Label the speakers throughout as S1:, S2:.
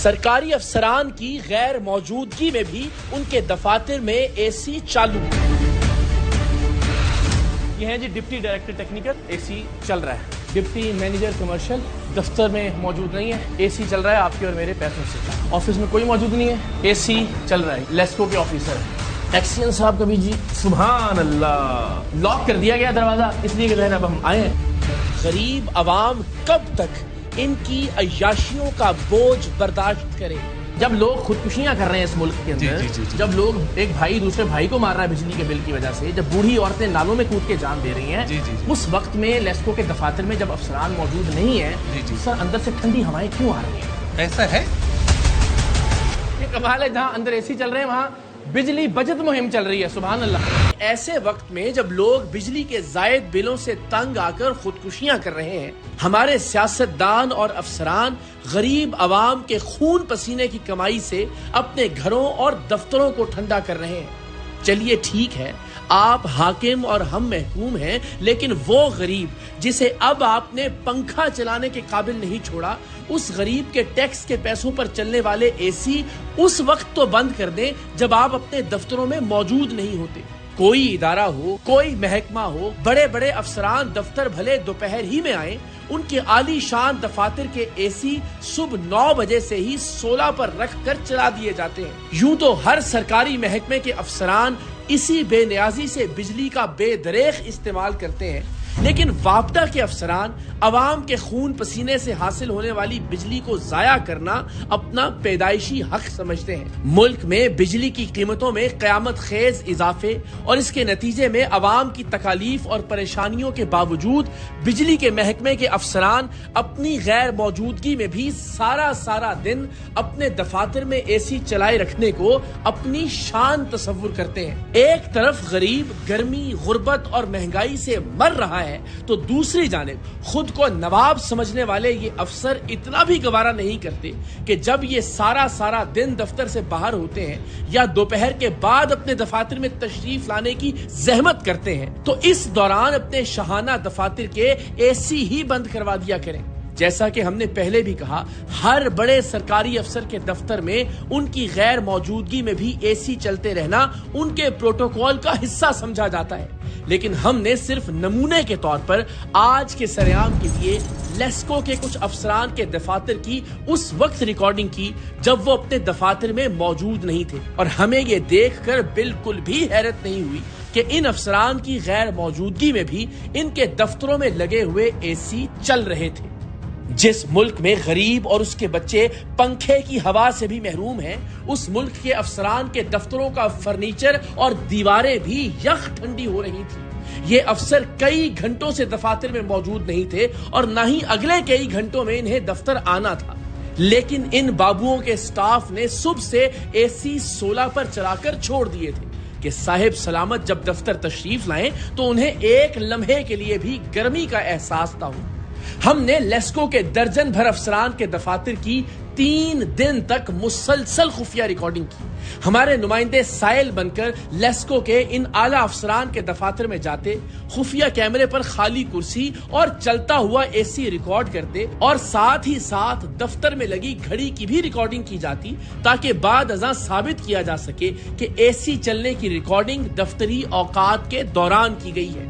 S1: سرکاری افسران کی غیر موجودگی میں بھی ان کے دفاتر میں اے سی چالو. یہ ہیں جی ڈپٹی ڈائریکٹر ٹیکنیکل، اے سی چل رہا ہے. ڈپٹی مینیجر کمرشل دفتر میں موجود نہیں ہے، اے سی چل رہا ہے آپ کے اور میرے پیسوں سے. آفس میں کوئی موجود نہیں ہے، اے سی چل رہا ہے. لیسکو کے آفیسر ایکسین صاحب کبھی جی سبحان اللہ لاک کر دیا گیا دروازہ، اس لیے کہ اب ہم آئے ہیں. غریب عوام کب تک ان کی عیاشیوں کا بوجھ برداشت کرے؟ جب لوگ خودکشیاں کر رہے ہیں اس ملک کے اندر، جب لوگ ایک بھائی دوسرے بھائی کو مار رہا ہے بجلی کے بل کی وجہ سے، جب بوڑھی عورتیں نالوں میں کود کے جان دے رہی ہیں، اس وقت میں لیسکو کے دفاتر میں جب افسران موجود نہیں ہیں، سر اندر سے ٹھنڈی ہوائیں کیوں آ رہی ہیں؟
S2: ایسا ہے
S1: یہ کمال ہے، جہاں اندر اے سی چل رہے ہیں وہاں بجلی بچت مہم چل رہی ہے. سبحان اللہ. ایسے وقت میں جب لوگ بجلی کے زائد بلوں سے تنگ آ کر خودکشیاں کر رہے ہیں، ہمارے سیاستدان اور افسران غریب عوام کے خون پسینے کی کمائی سے اپنے گھروں اور دفتروں کو ٹھنڈا کر رہے ہیں. چلیے ٹھیک ہے، آپ حاکم اور ہم محکوم ہیں، لیکن وہ غریب جسے اب آپ نے پنکھا چلانے کے قابل نہیں چھوڑا، اس غریب کے ٹیکس کے پیسوں پر چلنے والے اے سی اس وقت تو بند کر دیں جب آپ اپنے دفتروں میں موجود نہیں ہوتے. کوئی ادارہ ہو، کوئی محکمہ ہو، بڑے بڑے افسران دفتر بھلے دوپہر ہی میں آئیں، ان کے عالی شان دفاتر کے اے سی صبح 9 بجے سے ہی 16 پر رکھ کر چلا دیے جاتے ہیں. یوں تو ہر سرکاری محکمے کے افسران اسی بے نیازی سے بجلی کا بے دریغ استعمال کرتے ہیں، لیکن وابڈا کے افسران عوام کے خون پسینے سے حاصل ہونے والی بجلی کو ضائع کرنا اپنا پیدائشی حق سمجھتے ہیں. ملک میں بجلی کی قیمتوں میں قیامت خیز اضافے اور اس کے نتیجے میں عوام کی تکالیف اور پریشانیوں کے باوجود بجلی کے محکمے کے افسران اپنی غیر موجودگی میں بھی سارا دن اپنے دفاتر میں اے سی چلائے رکھنے کو اپنی شان تصور کرتے ہیں. ایک طرف غریب گرمی، غربت اور مہنگائی سے مر رہا ہے تو دوسری جانب خود کو نواب سمجھنے والے یہ افسر اتنا بھی گوارا نہیں کرتے کہ جب یہ سارا دن دفتر سے باہر ہوتے ہیں یا دوپہر کے بعد اپنے دفاتر میں تشریف لانے کی زحمت کرتے ہیں تو اس دوران اپنے شاہانہ دفاتر کے اے سی ہی بند کروا دیا کریں. جیسا کہ ہم نے پہلے بھی کہا، ہر بڑے سرکاری افسر کے دفتر میں ان کی غیر موجودگی میں بھی اے سی چلتے رہنا ان کے پروٹوکول کا حصہ سمجھا جاتا ہے. لیکن ہم نے صرف نمونے کے طور پر آج کے سرعام کے لیے لیسکو کے کچھ افسران کے دفاتر کی اس وقت ریکارڈنگ کی جب وہ اپنے دفاتر میں موجود نہیں تھے، اور ہمیں یہ دیکھ کر بالکل بھی حیرت نہیں ہوئی کہ ان افسران کی غیر موجودگی میں بھی ان کے دفتروں میں لگے ہوئے اے سی چل رہے تھے. جس ملک میں غریب اور اس کے بچے پنکھے کی ہوا سے بھی محروم ہیں، اس ملک کے افسران کے دفتروں کا فرنیچر اور دیواریں بھی یخ ٹھنڈی ہو رہی تھی. یہ افسر کئی گھنٹوں سے دفاتر میں موجود نہیں تھے اور نہ ہی اگلے کئی گھنٹوں میں انہیں دفتر آنا تھا، لیکن ان بابوؤں کے سٹاف نے صبح سے اے سی 16 پر چلا کر چھوڑ دیے تھے کہ صاحب سلامت جب دفتر تشریف لائیں تو انہیں ایک لمحے کے لیے بھی گرمی کا احساس نہ ہو. ہم نے لیسکو کے درجن بھر افسران کے دفاتر کی 3 دن تک مسلسل خفیہ ریکارڈنگ کی. ہمارے نمائندے سائل بن کر لیسکو کے ان اعلیٰ افسران کے دفاتر میں جاتے، خفیہ کیمرے پر خالی کرسی اور چلتا ہوا اے سی ریکارڈ کرتے، اور ساتھ ہی ساتھ دفتر میں لگی گھڑی کی بھی ریکارڈنگ کی جاتی تاکہ بعد ازاں ثابت کیا جا سکے کہ اے سی چلنے کی ریکارڈنگ دفتری اوقات کے دوران کی گئی ہے.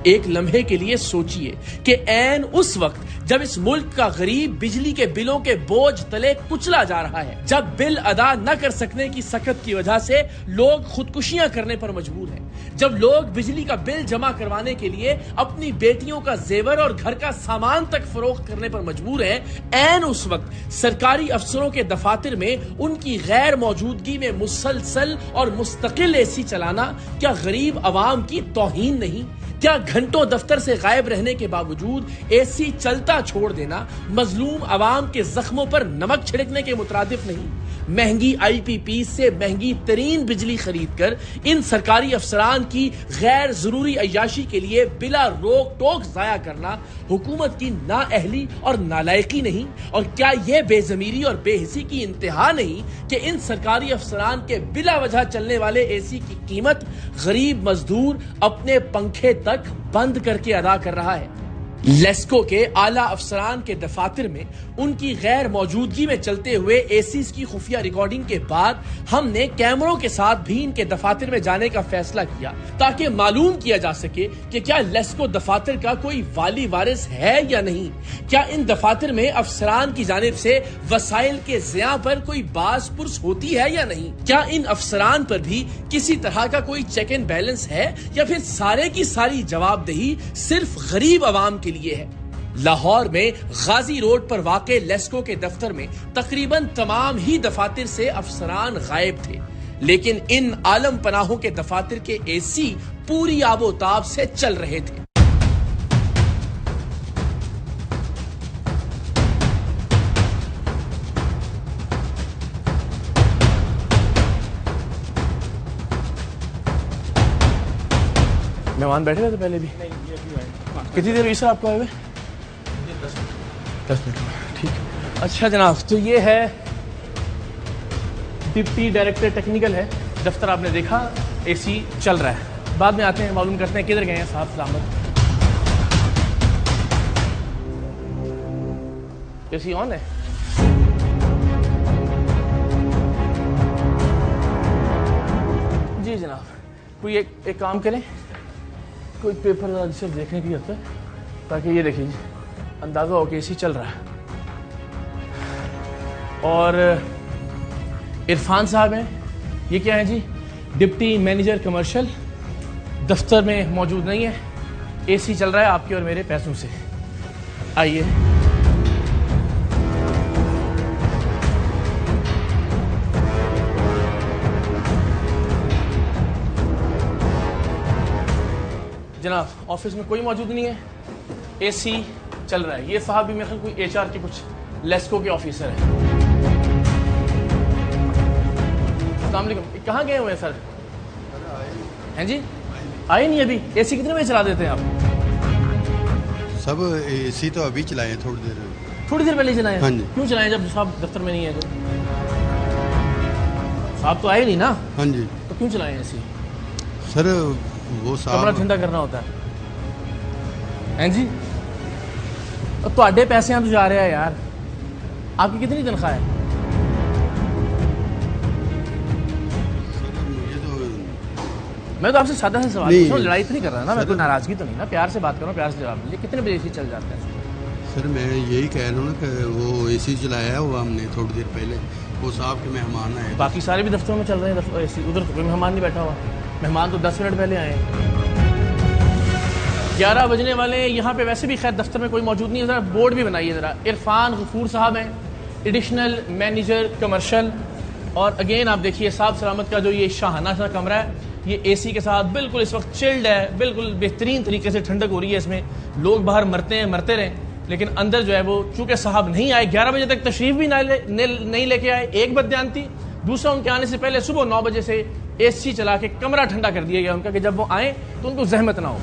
S1: ایک لمحے کے لیے سوچئے کہ عین اس وقت جب اس ملک کا غریب بجلی کے بلوں کے بوجھ تلے کچلا جا رہا ہے، جب بل ادا نہ کر سکنے کی سخت کی وجہ سے لوگ خودکشیاں کرنے پر مجبور ہیں، جب لوگ بجلی کا بل جمع کروانے کے لیے اپنی بیٹیوں کا زیور اور گھر کا سامان تک فروخت کرنے پر مجبور ہیں، عین اس وقت سرکاری افسروں کے دفاتر میں ان کی غیر موجودگی میں مسلسل اور مستقل اے سی چلانا کیا غریب عوام کی توہین نہیں؟ کیا گھنٹوں دفتر سے غائب رہنے کے باوجود اے سی چلتا چھوڑ دینا مظلوم عوام کے زخموں پر نمک چھڑکنے کے مترادف نہیں؟ مہنگی آئی پی پی سے مہنگی ترین بجلی خرید کر ان سرکاری افسران کی غیر ضروری عیاشی کے لیے بلا روک ٹوک ضائع کرنا حکومت کی نااہلی اور نالائقی نہیں؟ اور کیا یہ بے ضمیری اور بے حسی کی انتہا نہیں کہ ان سرکاری افسران کے بلا وجہ چلنے والے اے سی کی قیمت غریب مزدور اپنے پنکھے تک بند کر کے ادا کر رہا ہے؟ لیسکو کے اعلیٰ افسران کے دفاتر میں ان کی غیر موجودگی میں چلتے ہوئے اے سیز کی خفیہ ریکارڈنگ کے بعد ہم نے کیمروں کے ساتھ بھی ان کے دفاتر میں جانے کا فیصلہ کیا تاکہ معلوم کیا جا سکے کہ کیا لیسکو دفاتر کا کوئی والی وارث ہے یا نہیں، کیا ان دفاتر میں افسران کی جانب سے وسائل کے ضیاع پر کوئی باز پرس ہوتی ہے یا نہیں، کیا ان افسران پر بھی کسی طرح کا کوئی چیک اینڈ بیلنس ہے یا پھر سارے کی ساری جواب دہی صرف غریب عوام کے لیے ہے۔ لاہور میں غازی روڈ پر واقع لیسکو کے دفتر میں تقریباً تمام ہی دفاتر سے افسران غائب تھے، لیکن ان عالم پناہوں کے دفاتر کے اے سی پوری آب و تاب سے چل رہے تھے۔ مہمان بیٹھے ہوئے تھے پہلے بھی؟ کتنی دیر ہوئی سر آپ کو آئے ہوئے؟ 10 منٹ ٹھیک۔ اچھا جناب، تو یہ ہے ڈپٹی ڈائریکٹر ٹیکنیکل ہے دفتر، آپ نے دیکھا اے سی چل رہا ہے، بعد میں آتے ہیں معلوم کرتے ہیں کدھر گئے ہیں صاحب سلامت۔ اے سی آن ہے؟ جی جناب، کوئی ایک کام کریں، کوئی پیپر صرف دیکھنے کی ہوتا ہے تاکہ یہ دیکھیں جی اندازہ ہو کہ اے سی چل رہا ہے۔ اور عرفان صاحب ہیں، یہ کیا ہیں جی؟ ڈپٹی مینیجر کمرشل، دفتر میں موجود نہیں ہے، اے سی چل رہا ہے آپ کے اور میرے پیسوں سے۔ آئیے جناب، آفس میں کوئی موجود نہیں ہے، اے سی چل رہا ہے۔ یہ صاحب بھی میرے خیال کوئی ایچ آر کے کچھ لیسکو کے آفیسر ہیں۔ السلام علیکم، کہاں گئے ہوئے ہیں سر؟ ہیں جی آئے نہیں ابھی؟ اے سی کتنے بجے چلا دیتے ہیں آپ؟
S2: سب اے سی تو ابھی چلائے ہیں،
S1: تھوڑی دیر پہلے چلائے ہیں؟
S2: ہاں جی۔
S1: کیوں چلائے جب صاحب دفتر میں نہیں ہے؟ جو صاحب تو آئے نہیں نا؟
S2: ہاں جی۔
S1: تو کیوں چلائے اے سی؟
S2: سر وہ
S1: کمرہ
S2: صاحب
S1: ٹھنڈا کرنا ہوتا ہے ہیں جی؟ تو اڈے پیسے ہم تو جا رہے ہیں یار، آپ کی کتنی تنخواہ ہے؟ میں تو آپ سے سادہ سے سوال پوچھ رہا ہوں، لڑائی تو نہیں کر رہا نا، میں کوئی ناراضگی تو نہیں نا، پیار سے بات کروں، پیار سے جواب دیجیے۔ کتنے بجے اے سی چل جاتا ہے؟
S2: سر میں یہی کہہ رہا ہوں نا کہ وہ اے سی چلایا ہے وہ ہم نے تھوڑی دیر پہلے، وہ صاحب کے مہمان آئے۔
S1: باقی سارے بھی دفتروں میں چل رہے ہیں اے سی، ادھر تو کوئی مہمان نہیں بیٹھا ہوا، مہمان تو 10 منٹ پہلے آئے ہیں۔ 11 بجنے والے ہیں، یہاں پہ ویسے بھی خیر دفتر میں کوئی موجود نہیں ہے، ذرا بورڈ بھی بنائیے ذرا۔ عرفان غفور صاحب ہیں، ایڈیشنل مینیجر کمرشل، اور اگین آپ دیکھیے صاحب سلامت کا جو یہ شاہانہ سا کمرہ ہے، یہ اے سی کے ساتھ بالکل اس وقت چلڈ ہے، بالکل بہترین طریقے سے ٹھنڈک ہو رہی ہے اس میں۔ لوگ باہر مرتے ہیں، مرتے رہیں، لیکن اندر جو ہے وہ چونکہ صاحب نہیں آئے، 11 بجے تک تشریف بھی نہیں لے کے آئے، ایک بددیانتی۔ دوسرا، ان کے آنے سے پہلے صبح 9 بجے سے اے سی چلا کے کمرہ ٹھنڈا کر دیا گیا ان کا کہ جب وہ آئیں تو ان کو زحمت نہ ہو۔